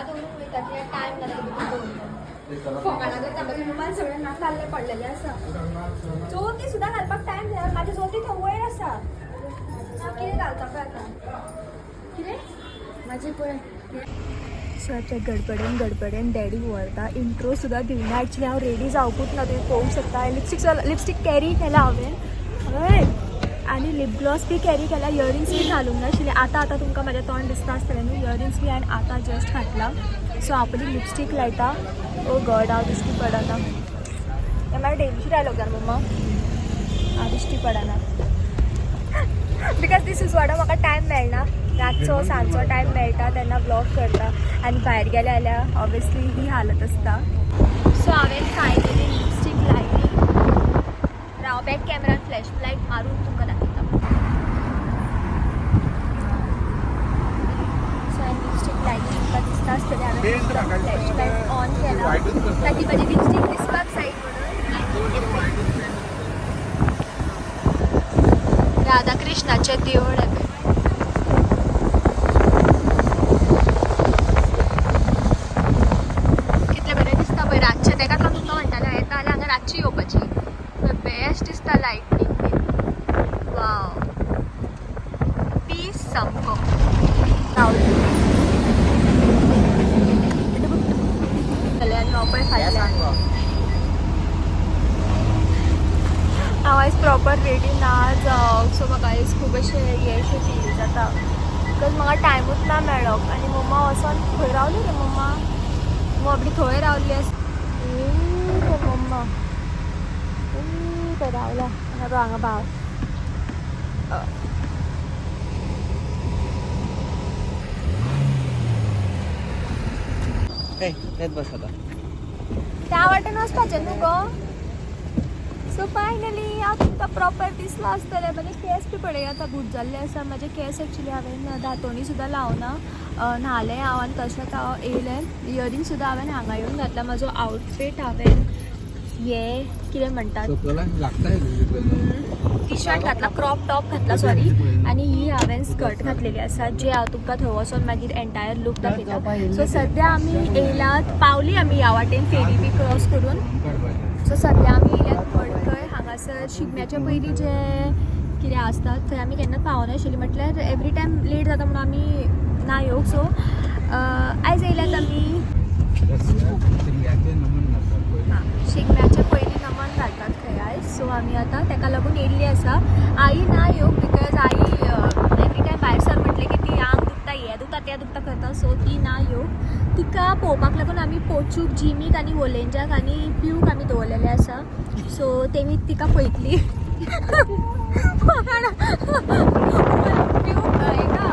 time रुमाल सगळे नाकाले पडलेले असा चोती सुद्धा घालपाक टाइम जाय माझ्या चोती तो वयर असा कितें घालता पळय आतां कितें माझे पळय सो गडबडेन डॅडी व्हरता इंट्रो सुद्धा दिवना एक्चुअली हांव रेडी जावपूच ना तुम्ही पळोवंक शकता लिपस्टिक कॅरी केला हांवें आनी लिप ग्लॉस बी कॅरी केला इयरिंग्स बी घालूंक नाशिल्ले आतां तुमकां म्हाजें तोंड दिसता आसतलें न्हू इयरिंग्स बी हांवें आतां जस्ट घातला सो आपली लिपस्टिक लायता ओ गॉड हांव दिश्टी पडना हें म्हाका डेलीची डायलॉग जाय मम्मा हांव दिश्टी पडना बिकॉज दीस इज वॉट म्हाका टायम मेळना रातचो सांजचो टायम मेळटा तेन्ना ब्लॉग करता आनी भायर गेले जाल्यार ऑब्वियसली ही हालत आसता सो हांवें फायनली लिपस्टीक लायली हांव बॅक कॅमेरान फ्लॅश लायट मारून तुमकां दाखयता सो हांवें लिपस्टीक लायली तुमकां दिसता आसतलें हांवें फ्लॅश लायट ऑन केला ताकी म्हजी लिपस्टीक दिसपाक जाय म्हणून राधाकृष्णाचें देवूळ कितले बरें दिसता पळय रातचें तेका तो तुमकां म्हणटालो येता जाल्यार हांगा रातची येवपाची बेस्ट दिसता लायटनींग बी वाव पीस सामको हांव आयज प्रॉपर रेडी ना जावं सो म्हाका आयज खूब अशें हें फील जाता बिकॉज म्हाका टायमूच ना मेळ्ळो आनी मम्मा वचोन खंय रावली रे मम्मा बाबडी थंय रावल्ली आसा मम्मा खंय रावला हांगा भाव बस आता त्या वाटेन वचपाचें न्हू गो सो फायनली हांव तुमकां प्रॉपर दिसलो आसतलें म्हणजे केस बी पळय आतां बूट जाल्ले आसा म्हाजे केस एक्चुली हांवें दांतोनी सुद्दां लावना न्हालें हांव आनी तशेंच हांव येयलें इयरिंग सुद्दां हांवें हांगा येवन घातला म्हाजो आवटफीट हांवें हे कितें म्हणटात टी शर्ट घातला क्रॉप टॉप घातला सॉरी आनी ही हांवें स्कर्ट घातलेली आसा जे हांव तुमकां थंय वचोन मागीर एंटायर लूक दाखयता सो सद्या आमी येयलात पावली आमी ह्या वाटेन फेरी बी क्रॉस करून सो सद्या आमी येयल्यात मडकय हांगासर शिगम्याच्या पयलीं जे कितें आसता थंय आमी केन्नाच पावना आशिल्लीं म्हटल्यार एवरी टायम लेट जाता म्हणून आमी ना येवंक सो आयज येयल्यात आमी शिगम्याच्या पयलीं नमन घालतात खंय आयज सो आमी आतां ताका लागून येयल्ली आसा आई ना येवंक बिकॉज आई एवरी टायम भायर सर म्हटलें की ती आंग दुखता हें दुखता तें दुखता करता सो ती ना येवंक तिका पळोवपाक लागून आमी पोचूक जिमीक आनी वोलेंजाक आनी पिवूक आमी दवरलेले आसा सो तेमी तिका पळयतली पिवूक हेका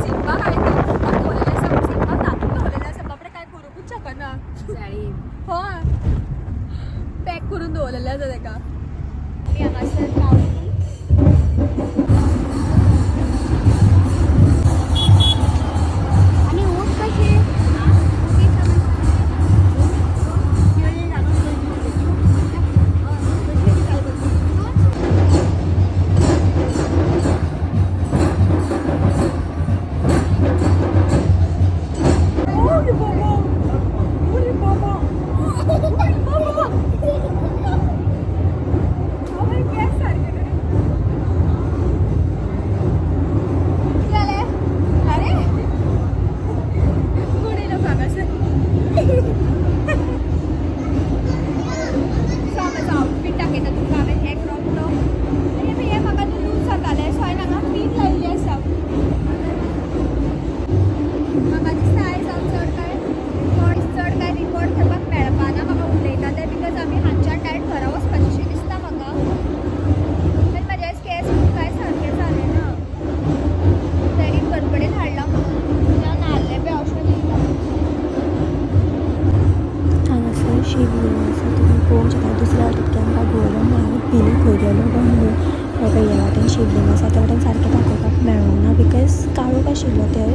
सिंपाक हाडटा दवरलेले आसा सिंपाक धाकून दवरलेले आसा बापडे कांय करूंकूच शकना हय पॅक करून दवरलेले आसा ताका हांगासर पावली आनी ऊट कशी शिवलिंग आसा त्या वाटेन सारकें दाखोवपाक मेळोंक ना बिकॉज काळोख आशिल्लो थंय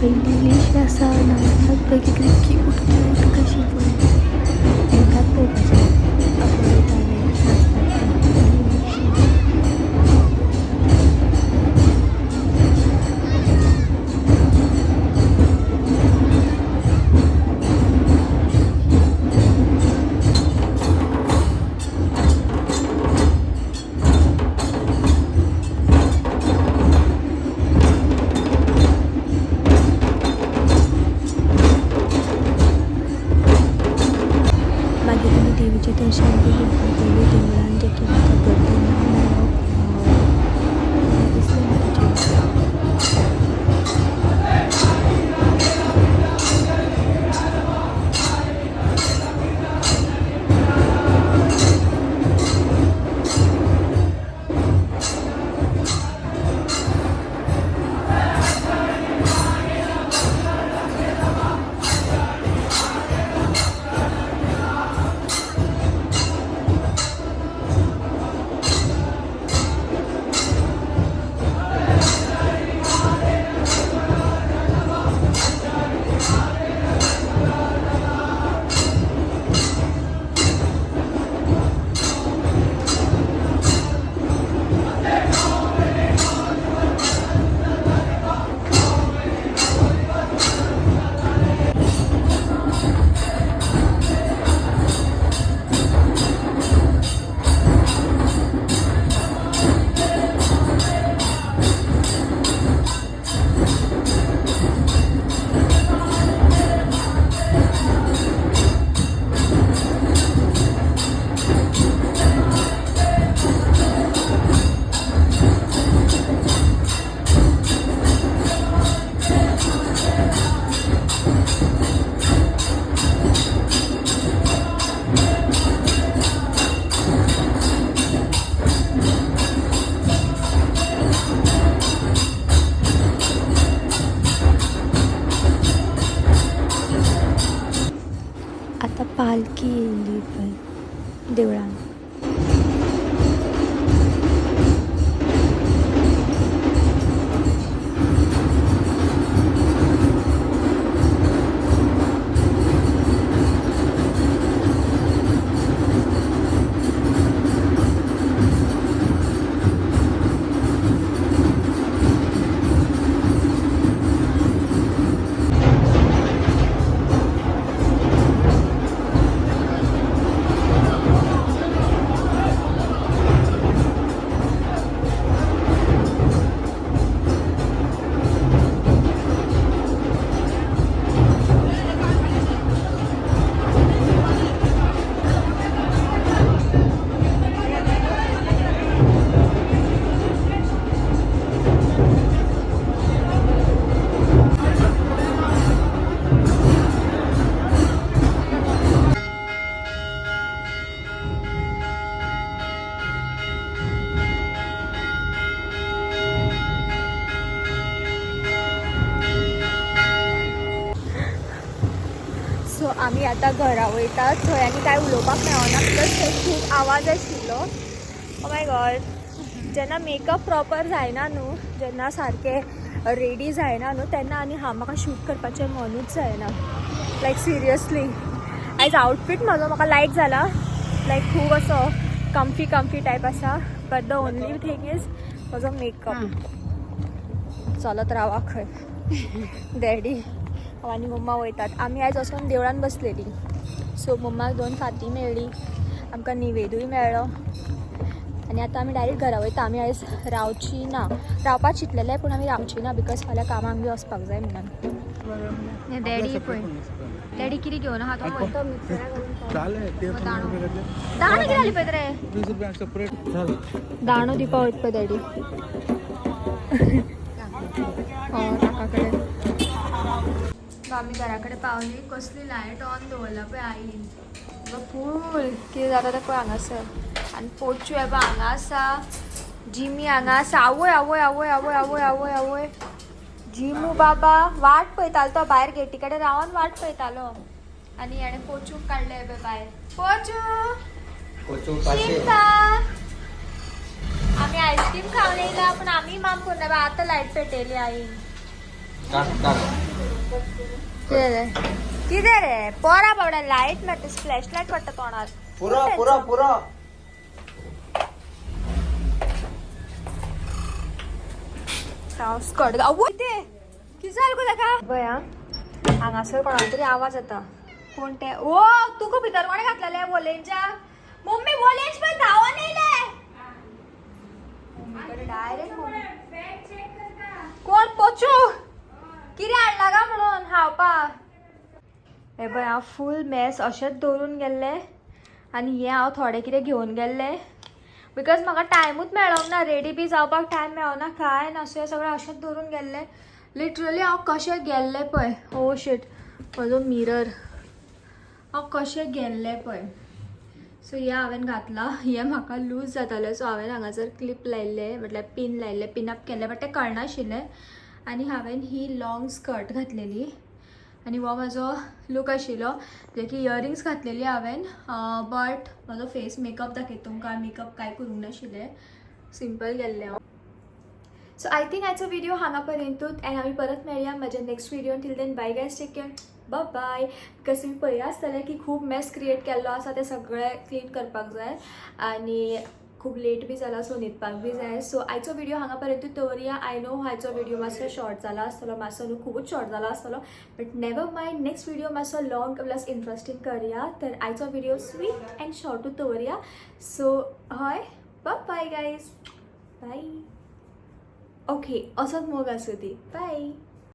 पहिली असा नाटकात बघितली की उठ कशी बोलते एकात देवीचे दर्शन घेऊन पहिले देवळांचे किंवा आता पालखी येईल पण देवळात सो आम्ही आता घरा वयतात थंय आनी काय उलोवपाक मेळना प्लस थंय खूब आवाज आशिल्लो ओ माय गॉड जेन्ना मेकअप प्रॉपर जायना न्हू जेन्ना सारकें रेडी जायना न्हू तेन्ना आनी म्हाका शूट करपाचें मनूच जायना लायक सिरियसली आयज आउटफीट म्हाजो म्हाका लायक जाला लायक खूब असो कम्फी टायप आसा but the only thing is म्हजो मेकअप चलत रावा खंय डॅडी आनी मम्मा वयतात आमी आयज वचून देवळान बसलेली सो मम्माक 2 फाती मेळ्ळी आमकां निवेदूय मेळ्ळो आनी आतां आमी डायरेक्ट घरा वयता आमी आयज रावची ना रावपाक चिंतलेलें पूण आमी रावची ना बिकॉज फाल्यां कामाक बी वचपाक जाय म्हणून डॅडी पळय डॅडी कितें घेवन आहा तो वयतो मिक्सरा घालून दाणो कितें घाली पळय रे दाणो दिवपा वयता पळय डॅडी काका कडेन आमी घरा कडेन पावली कसली लायट ऑन दवरला पळय आईन फूल कितें जाता तें पळय हांगासर आनी पोचू हे पळय हांगा आसा जिमी हांगा आसा आवय आवय आवय आवय आवय आवय आवय जिमू बाबा वाट पळयतालो तो भायर गेटी कडेन रावन वाट पळयतालो आनी हेणें पोचूक काडले पळय भायर पोचू शिंता आमी आयस्क्रीम खावन येयला पूण आमी माम करना आतां लायट पेटयली आईन किती रे पोरा बाबडा लाईट मारते फ्लॅश लाईट वाटत तोंडात पुरा पुरा पुरा स्कर्ट ते किती झालं का का बया हांगासर कोणाला तरी आवाज येता कोणते ओ तू खूप भितर कोणी घातलेले बोलेंच्या मम्मी बोलेंच पण धावा नाही डायरेक्ट कोण पोचू किती आणला का म्हणून हावपा हे बय हांव फूल मॅस अशेंच दवरून गेल्ले आनी हे हांव थोडे कितें घेवन गेल्ले बिकॉज म्हाका टायमूच मेळोंक ना रेडी बी जावपाक टायम मेळना काय ना सो सगळें अशेंच दवरून गेल्ले लिटरली हांव कशें गेल्लें पळय हो शीट म्हजो मिरर हांव कशें गेल्लें पळय सो हे हांवें घातलां हे म्हाका लूज जातालें सो हांवें हांगासर क्लिप लायिल्ले म्हटल्यार पिन लायिल्ले पिनअप केल्ले बट तें कळनाशिल्लें आनी हांवें ही लॉंग स्कर्ट घातलेली आनी हो म्हाजो लूक आशिल्लो जे की इयरिंग्स घातलेली हांवें बट म्हाजो फेस मेकअप दाखयत तुमकां मेकअप कांय करूंक नाशिल्लें सिंपल गेल्लें हांव सो आय थिंक आयचो व्हिडिओ हांगा पर्यंतूच एंड आमी परत मेळया म्हज्या नेक्स्ट व्हिडिओन till then bye guys take care bye because तुमी पळयला आसतलें की खूब मॅस क्रिएट केल्लो आसा तें सगळें क्लीन करपाक जाय आनी खूब लेट बी जाला सो न्हिदपाक बी जाय सो आयचो व्हिडिओ हांगा पर्यंतूच दवरया आय नो आयचो व्हिडिओ मातसो शॉर्ट जाला आसतलो मातसो न्हू खूबच शॉर्ट जाला आसतलो but never mind next video मातसो लॉंग प्लस इंट्रस्टींग करया तर आयचो व्हिडिओ स्वीट एंड शॉर्टूच दवरया सो हय बाय गायज बाय ओके असोच मोग आसूं ती बाय